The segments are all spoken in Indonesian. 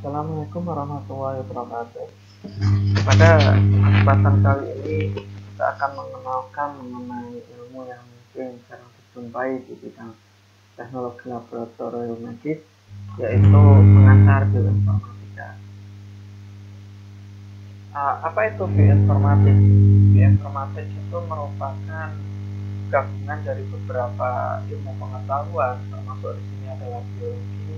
Assalamualaikum warahmatullahi wabarakatuh. Pada kesempatan kali ini kita akan mengenalkan mengenai ilmu yang mungkin jarang dijumpai di bidang teknologi laboratorium medis, yaitu pengantar bioinformatika. Apa itu bioinformatik? Bioinformatik itu merupakan gabungan dari beberapa ilmu pengetahuan, termasuk di sini adalah biologi,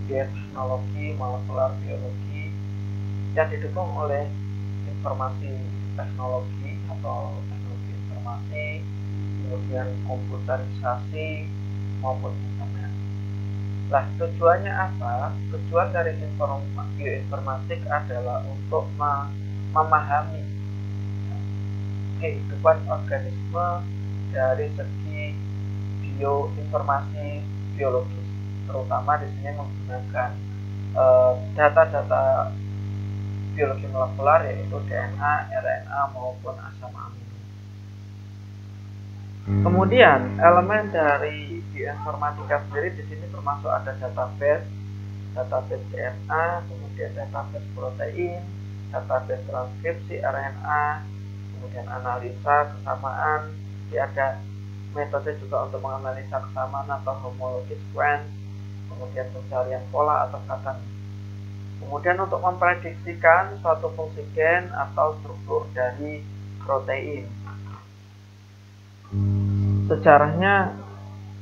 bioteknologi, molekular biologi, yang didukung oleh informasi teknologi atau teknologi informasi, kemudian komputerisasi maupun internet. Nah, tujuannya apa? Tujuan dari bioinformatik adalah untuk memahami kehidupan organisme dari segi bioinformasi biologis, terutama di sini menggunakan data-data biologi molekular yaitu DNA, RNA maupun asam amino. Kemudian elemen dari bioinformatika sendiri di sini termasuk ada database DNA, kemudian database protein, database transkripsi RNA, kemudian analisa kesamaan, ada metode juga untuk menganalisa kesamaan atau homologi sequence, kemudian pencarian pola atau pattern. Kemudian untuk memprediksikan suatu fungsi gen atau struktur dari protein. Sejarahnya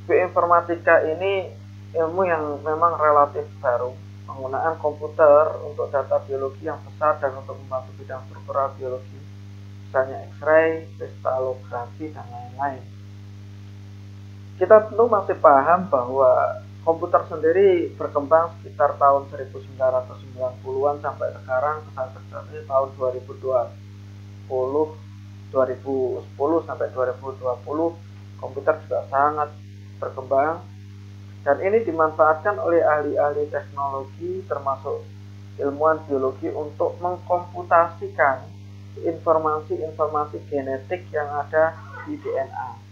bioinformatika ini ilmu yang memang relatif baru. Penggunaan komputer untuk data biologi yang besar dan untuk membantu bidang struktural biologi, misalnya X-ray, kristalografi, dan lain-lain. Kita tentu masih paham bahwa komputer sendiri berkembang sekitar tahun 1990-an sampai sekarang besar-besarnya tahun 2010 sampai 2020 komputer juga sangat berkembang, dan ini dimanfaatkan oleh ahli-ahli teknologi termasuk ilmuwan biologi untuk mengkomputasikan informasi-informasi genetik yang ada di DNA.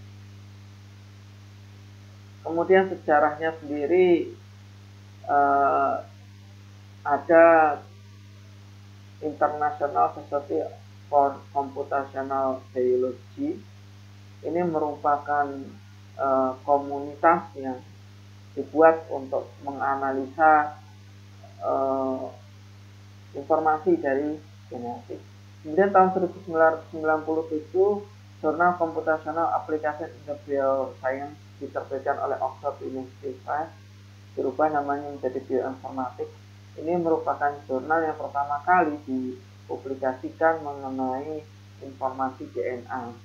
Kemudian sejarahnya sendiri ada International Society for Computational Biology. Ini merupakan komunitas yang dibuat untuk menganalisa informasi dari genetik. Kemudian tahun 1997 jurnal Computational Application in the Bioscience diterbitkan oleh Oxford University Press, dirubah namanya menjadi Bioinformatics. Ini merupakan jurnal yang pertama kali dipublikasikan mengenai informasi DNA.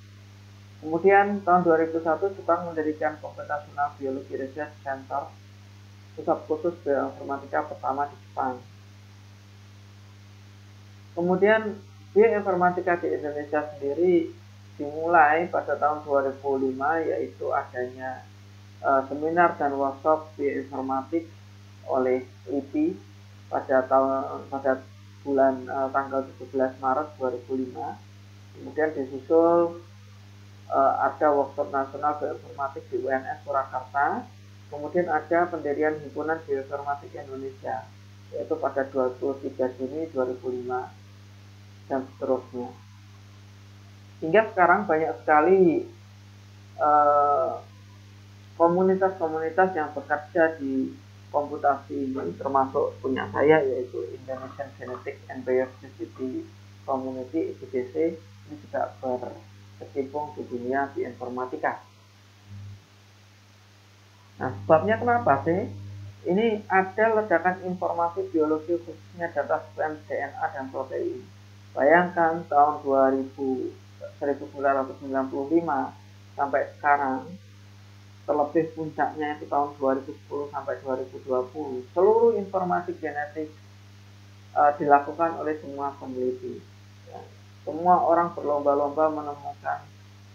Kemudian tahun 2001 Jepang mendirikan Computational Biology Research Center, pusat khusus bioinformatika pertama di Jepang. Kemudian bioinformatika di Indonesia sendiri dimulai pada tahun 2005, yaitu adanya seminar dan workshop bioinformatik oleh LIPI pada bulan tanggal 17 Maret 2005. Kemudian disusul ada workshop nasional bioinformatik di UNS Surakarta. Kemudian ada pendirian Himpunan Bioinformatik Indonesia, yaitu pada 23 Juni 2005 dan seterusnya. Hingga sekarang banyak sekali komunitas-komunitas yang bekerja di komputasi ini, termasuk punya saya, yaitu Indonesian Genetic and Biodiversity Community (IGBC). Ini juga berkecimpung di dunia bioinformatika. Nah, sebabnya kenapa sih? Ini ada ledakan informasi biologi, khususnya data sequence DNA dan protein. Bayangkan tahun 1995 sampai sekarang, terlebih puncaknya itu tahun 2010 sampai 2020, seluruh informasi genetik dilakukan oleh semua peneliti. Ya. Semua orang berlomba-lomba menemukan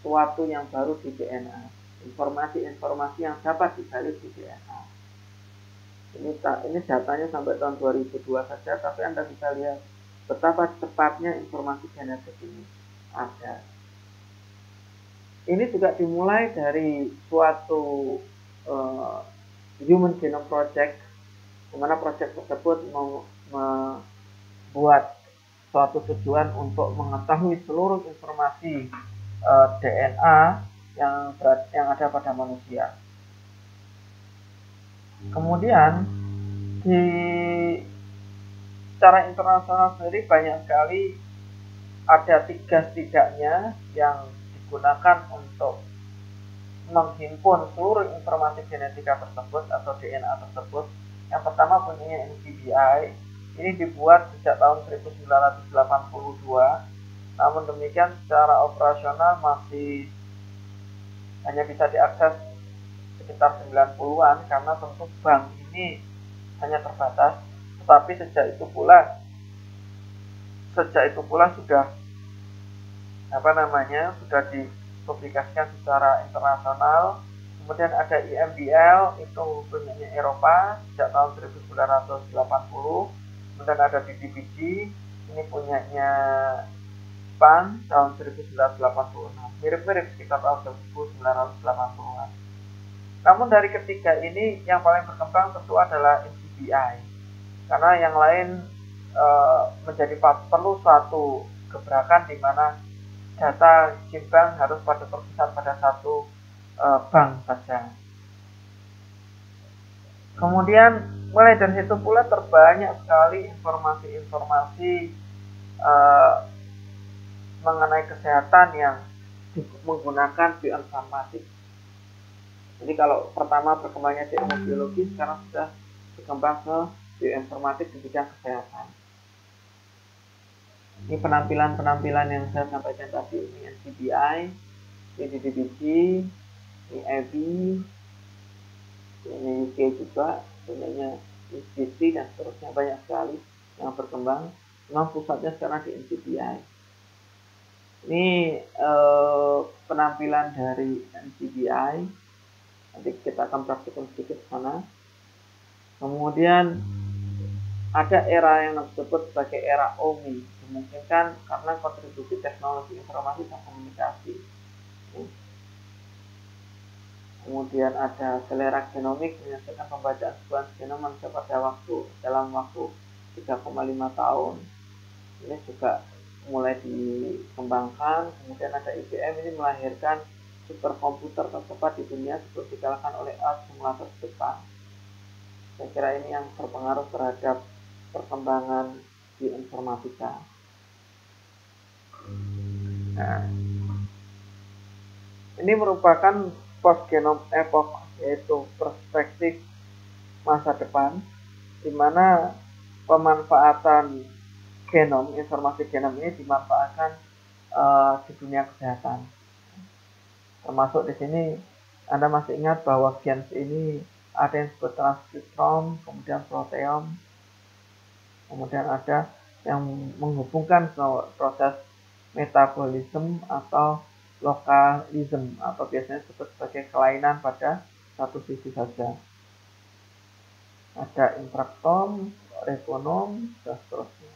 sesuatu yang baru di DNA, informasi-informasi yang dapat digali di DNA. Ini datanya sampai tahun 2002 saja, tapi Anda bisa lihat betapa cepatnya informasi genetik ini ada. Ini juga dimulai dari suatu Human Genome Project, di mana proyek tersebut membuat suatu tujuan untuk mengetahui seluruh informasi DNA yang ada pada manusia. Kemudian di secara internasional sendiri banyak sekali, ada 3 setidaknya yang digunakan untuk menghimpun seluruh informasi genetika tersebut atau DNA tersebut. Yang pertama punyanya NCBI. Ini dibuat sejak tahun 1982. Namun demikian secara operasional masih hanya bisa diakses sekitar 90-an karena tentu bank ini hanya terbatas. Tetapi sejak itu pula sudah sudah dipublikasikan secara internasional. Kemudian ada IMBL, itu punyanya Eropa sejak tahun 1980. Kemudian ada DDBG, ini punyanya Jepang tahun 1986. Mirip-mirip sekitar tahun 1980-an. Namun dari ketiga ini yang paling berkembang tentu adalah NCBI, karena yang lain menjadi perlu suatu gebrakan di mana data bank harus terpusat pada satu bank saja. Kemudian mulai dari situ pula terbanyak sekali informasi-informasi mengenai kesehatan yang menggunakan bioinformatik. Jadi kalau pertama berkembangnya di ilmu biologi, sekarang sudah berkembang ke bioinformatik di bidang kesehatan. Ini penampilan yang saya sampaikan tadi, ini NCBI, ini DDBG, ini EBI, ini UK juga, punyanya ICC dan seterusnya, banyak sekali yang berkembang. Memang pusatnya sekarang di NCBI. Ini penampilan dari NCBI. Nanti kita akan praktikkan sedikit sana. Kemudian ada era yang disebut sebagai era OMI, dimungkinkan karena kontribusi teknologi informasi dan komunikasi. Kemudian ada selera genomik, menyelesaikan pembacaan sebuah genom manusia dalam waktu 3,5 tahun. Ini juga mulai dikembangkan. Kemudian ada IBM, ini melahirkan superkomputer tercepat di dunia sebelum dikalahkan oleh simulator Jepang. Saya kira ini yang berpengaruh terhadap perkembangan di informatika. Nah, ini merupakan post-genome epoch, yaitu perspektif masa depan, di mana pemanfaatan informasi genom ini dimanfaatkan di dunia kesehatan. Termasuk di sini Anda masih ingat bahwa gens ini ada yang disebut transkriptom, kemudian proteom, kemudian ada yang menghubungkan proses metabolisme atau lokalisme, atau biasanya disebut sebagai kelainan pada satu sisi saja. Ada intraktom, regonom, dan seterusnya.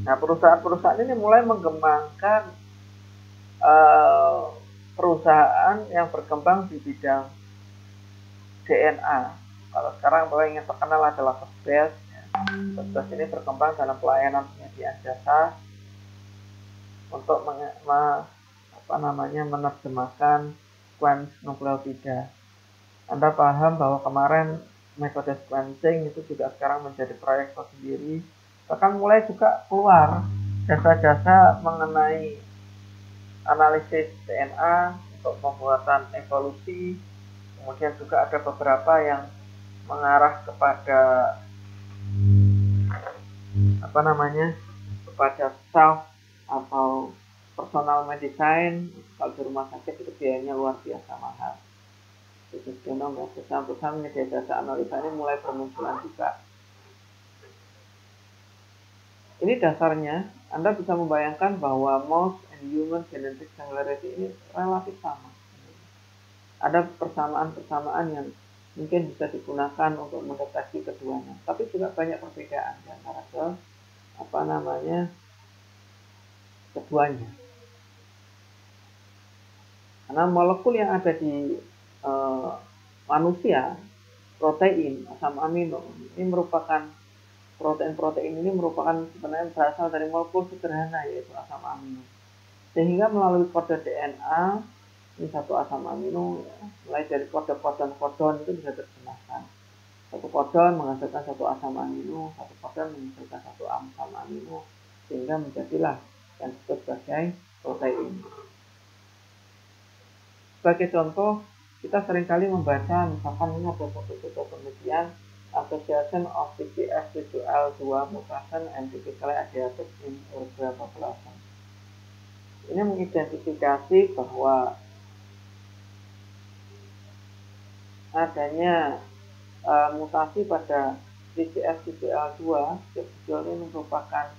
Nah, perusahaan-perusahaan ini mulai mengembangkan perusahaan yang berkembang di bidang DNA. Kalau sekarang paling yang terkenal adalah Firstbase. Firstbase ini berkembang dalam pelayanan penyediaan jasa untuk menerjemahkan sequence nukleotida. Anda paham bahwa kemarin metode sequencing itu juga sekarang menjadi proyek tersendiri. Bahkan mulai juga keluar jasa-jasa mengenai analisis DNA untuk pembuatan evolusi. Kemudian juga ada beberapa yang mengarah kepada kepada self atau personal medicine. Kalau di rumah sakit itu biayanya luar biasa mahal. Khusus genom ya, perusahaan media jasa analisa ini mulai bermunculan juga. Ini dasarnya, Anda bisa membayangkan bahwa mouse and human genetic similarity ini relatif sama. Ada persamaan-persamaan yang mungkin bisa digunakan untuk mendeteksi keduanya, tapi juga banyak perbedaan di antara keduanya. Karena molekul yang ada di manusia protein, asam amino. Ini merupakan protein-protein ini merupakan sebenarnya berasal dari molekul sederhana yaitu asam amino. Sehingga melalui kode DNA ini satu asam amino, ya, mulai dari kode kodon itu bisa terjemahkan. Satu kodon menghasilkan satu asam amino, satu kodon menghasilkan satu asam amino, sehingga menjadilah yang disebut sebagai protein. Sebagai contoh, kita seringkali membaca misalkan ini ada foto-foto penelitian Association of TPS with L2 mutation and typically adapted in urban population. Ini mengidentifikasi bahwa adanya mutasi pada TPS-TPL2 ini merupakan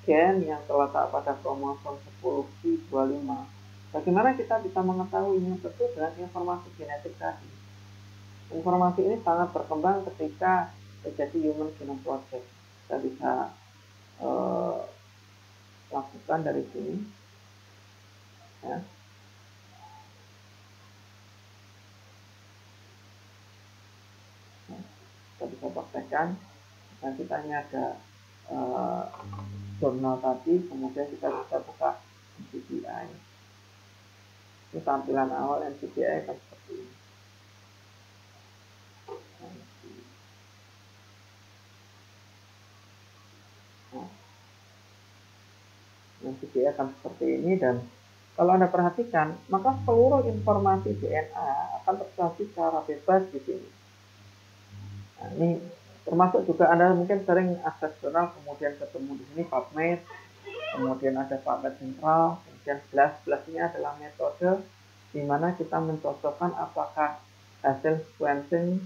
gen yang terletak pada kromosom 10q25. Bagaimana kita bisa mengetahuinya? Tentu dengan informasi genetik tadi. Informasi ini sangat berkembang ketika terjadi Human Genome Project. Kita bisa lakukan dari sini. Ya. Kita bisa praktekkan. Dan kita ini ada jurnal tadi, kemudian kita bisa buka NCBI. Ini tampilan awal NCBI kan seperti ini. NCBI akan seperti ini, dan kalau Anda perhatikan, maka seluruh informasi DNA akan tersaji secara bebas di sini. Nah, ini termasuk juga Anda mungkin sering akses jurnal, kemudian ketemu di sini PubMed, kemudian ada PubMed Central, kemudian BLAST ini adalah metode di mana kita mencocokkan apakah hasil sequencing,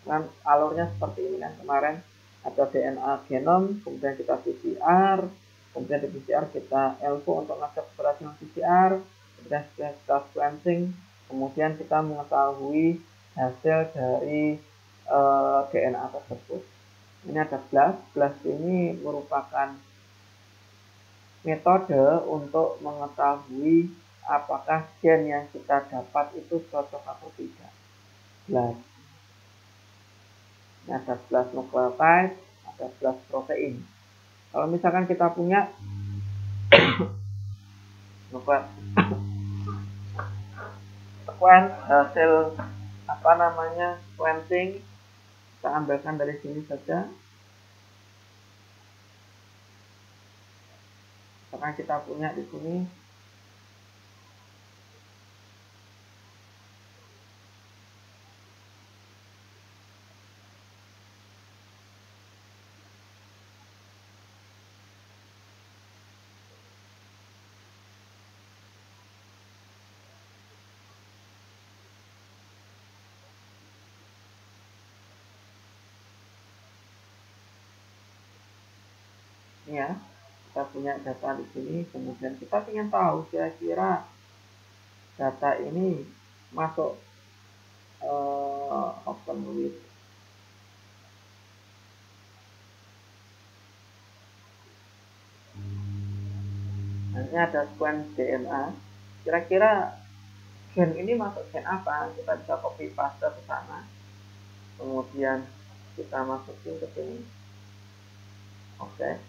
kan alurnya seperti ini kan, kemarin ada DNA genom, kemudian kita PCR, kemudian di PCR kita ELPO untuk ngecek keberhasilan PCR, kemudian kita sequencing, kemudian kita mengetahui hasil dari DNA tersebut. Ini ada BLAST ini merupakan metode untuk mengetahui apakah gen yang kita dapat itu cocok atau tidak. BLAST. Ini ada BLAST nucleotide, ada BLAST protein. Kalau misalkan kita punya hasil sequencing, kita ambilkan dari sini saja. Misalkan kita punya di sini ya, kita punya data di sini, kemudian kita ingin tahu kira-kira data ini masuk open with ini ada sequence DNA, kira-kira gen ini masuk gen apa, kita bisa copy paste ke sana, kemudian kita masukin ke sini. Oke,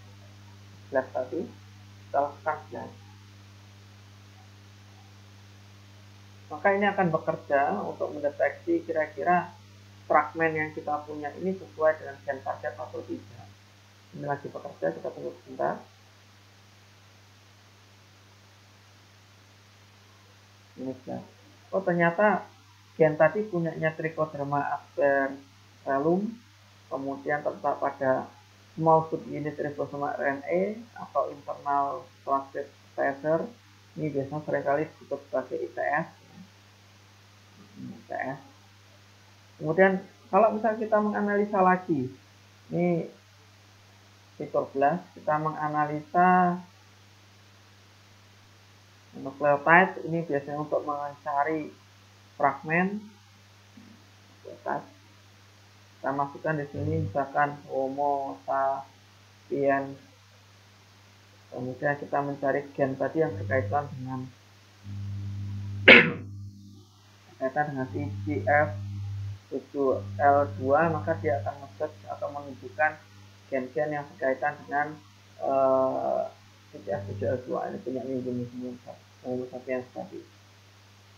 BLAST tadi kita lakukan BLAST, maka ini akan bekerja untuk mendeteksi kira-kira fragmen yang kita punya ini sesuai dengan gen target atau tidak. Ini lagi bekerja, kita tunggu sebentar. Ini BLAST. Oh, ternyata gen tadi punyanya Trichoderma aspergillum, kemudian terletak pada small subunit ribosoma RNA atau internal plasmid tracer. Ini biasanya seringkali disebut sebagai ITS. Kemudian kalau misalnya kita menganalisa lagi, ini fitur BLAST, kita menganalisa nukleotide, ini biasanya untuk mencari fragmen. Kita masukkan di sini misalkan Homo sapiens, kemudian kita mencari gen tadi yang berkaitan dengan TGF 7L2, maka dia akan nge-search atau menunjukkan gen-gen yang berkaitan dengan CCF7L2 ini punya Homo sapiens tadi.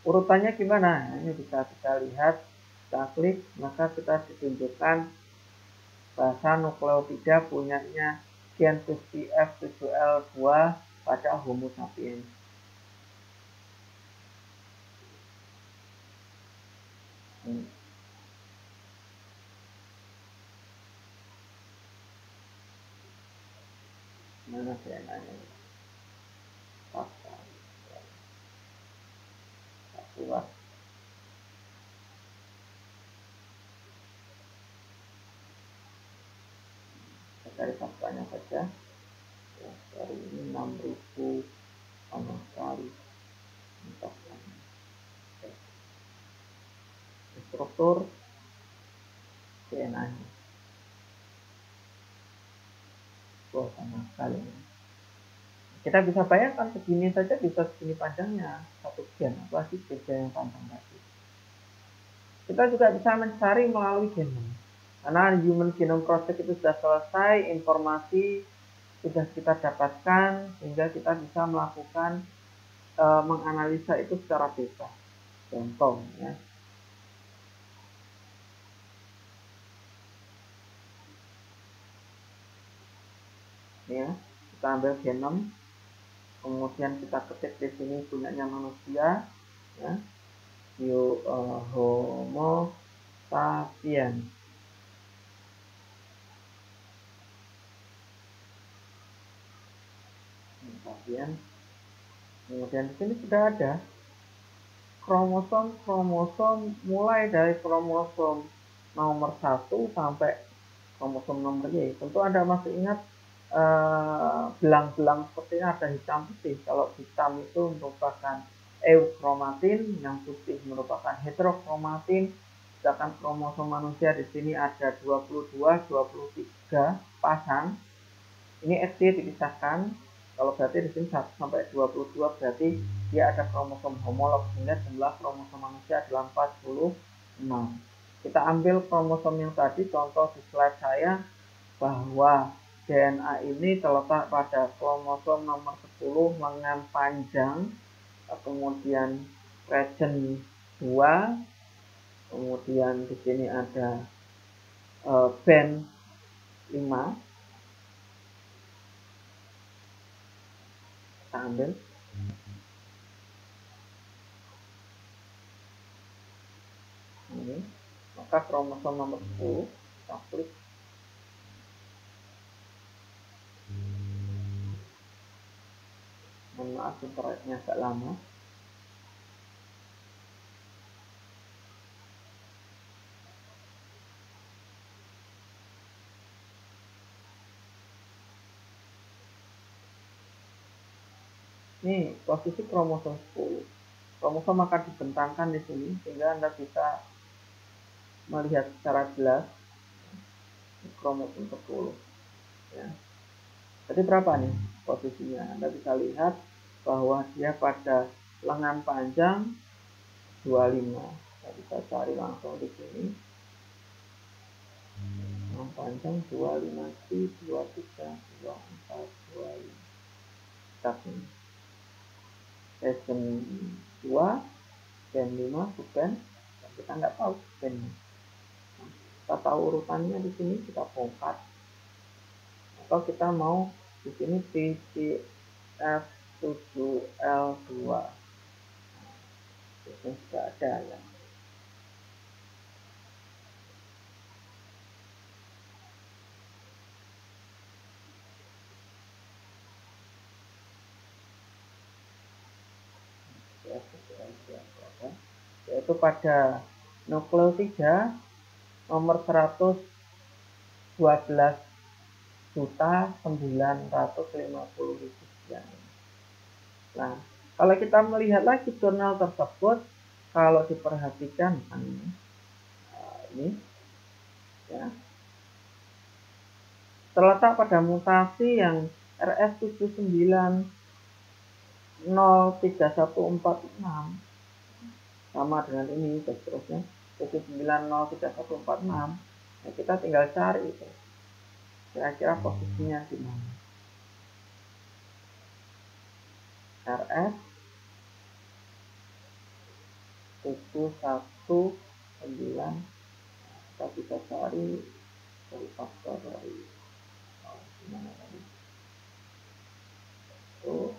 Urutannya gimana? Nah, ini bisa kita lihat, kita klik, maka kita ditunjukkan bahasa nukleotida punyanya gen CCF7L2 pada Homo sapiens. Mana DNA-nya? Keluar. Cari faktanya saja. Ya, dari ini 6000 sama sekali. Struktur DNA-nya. Sama sekali. Kita bisa bayangkan segini saja bisa segini panjangnya satu gen, apalagi gen yang panjang tadi. Kita juga bisa mencari melalui genom. Karena Human Genome Project itu sudah selesai, informasi sudah kita dapatkan, sehingga kita bisa melakukan menganalisa itu secara bebas. Contoh ya. Ya, kita ambil genom, kemudian kita ketik di sini punyanya manusia, ya, Homo sapiens. Kemudian di sini sudah ada kromosom mulai dari kromosom nomor 1 sampai kromosom nomor Y. Tentu Anda masih ingat belang-belang seperti ini ada hitam putih. Kalau hitam itu merupakan eukromatin, yang putih merupakan heterokromatin. Sedangkan kromosom manusia di sini ada 22, 23 pasang. Ini XY dipisahkan. Kalau berarti di sini 1 sampai 22 berarti dia ada kromosom homolog, sehingga jumlah kromosom manusia adalah 46. Kita ambil kromosom yang tadi, contoh di slide saya, bahwa DNA ini terletak pada kromosom nomor 10 lengan panjang, kemudian region 2, kemudian di sini ada band 5. Kita ambil ini, maka kromosom nomor 10 kita klik. Mohon maaf internetnya agak lama. Ini posisi kromosom 10. Kromosom akan dibentangkan di sini sehingga Anda bisa melihat secara jelas kromosom 10. Ya. Jadi berapa nih posisinya? Anda bisa lihat bahwa dia pada lengan panjang 25. Kita bisa cari langsung di sini. Lengan panjang 25C, 23, 24, 25. Tapi region 2, gen 5, bukan, kita nggak tahu gen. Kita tahu urutannya di sini, kita bongkar. Atau kita mau di sini CCF7L2. Ini sudah ada ya. Yaitu pada nukleotida nomor 112.950.000 sekian. Nah, kalau kita melihat lagi jurnal tersebut, kalau diperhatikan ini ya, terletak pada mutasi yang RS7903146 sama dengan ini dan seterusnya. 7903146, nah kita tinggal cari itu kira-kira posisinya di mana. RS 719, kita bisa cari dari faktor dari gimana tadi itu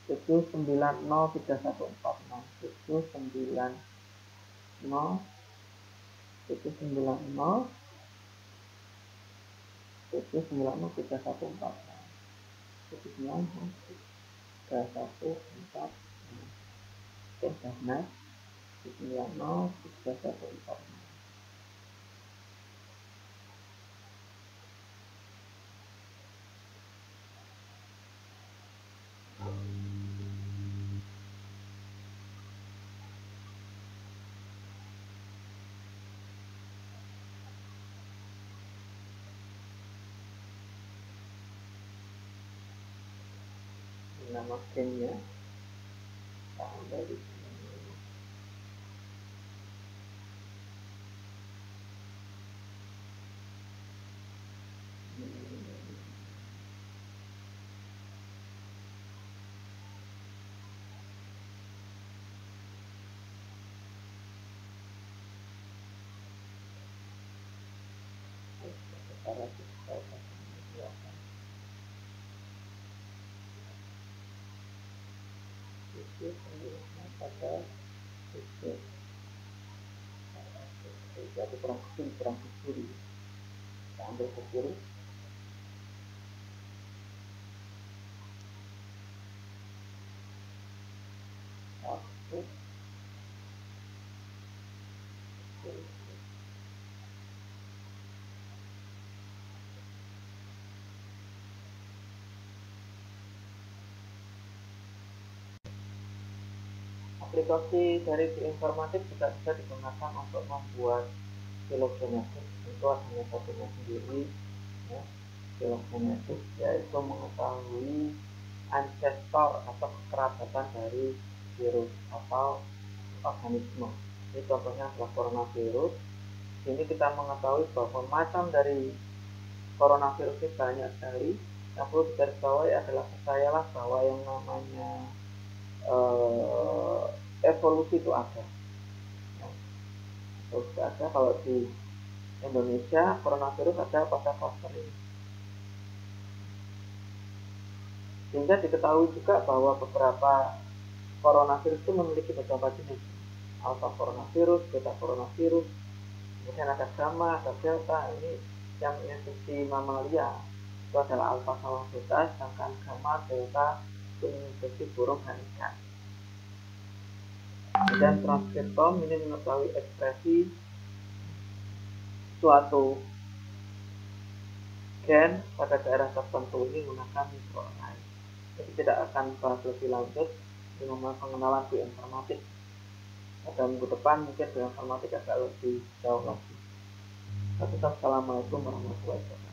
7903146, 790 7903146, 7903146. Oke, nah 7903146. Nama scannya sampai di sini. Cara kita menjelaskan itu pada itu jadi kurang ke kiri, kita ambil ke kiri. Satu, aplikasi dari bioinformatik juga bisa digunakan untuk membuat filogenetik. Itu hanya satunya sendiri, ya, filogenetik, yaitu mengetahui ancestor atau kekerabatan dari virus atau organisme. Ini contohnya adalah coronavirus. Ini kita mengetahui bahwa macam dari coronavirus ini banyak sekali. Yang perlu digarisbawahi adalah percayalah bahwa yang namanya evolusi itu ada. Evolusi ada. Kalau di Indonesia coronavirus ada pada fase ini. Sehingga diketahui juga bahwa beberapa coronavirus itu memiliki beberapa jenis. Alpha coronavirus, beta coronavirus, kemudian ada gamma, ada delta. Ini yang menginfeksi mamalia itu adalah alpha sama beta, sedangkan gamma, delta itu menginfeksi burung dan ikan. Dan transkriptom ini mengetahui ekspresi suatu gen pada daerah tertentu ini menggunakan mikroRNA. Jadi tidak akan bahas lebih lanjut di pengenalan bioinformatik. Pada minggu depan mungkin bioinformatik agak lebih jauh lagi. Assalamualaikum warahmatullahi wabarakatuh.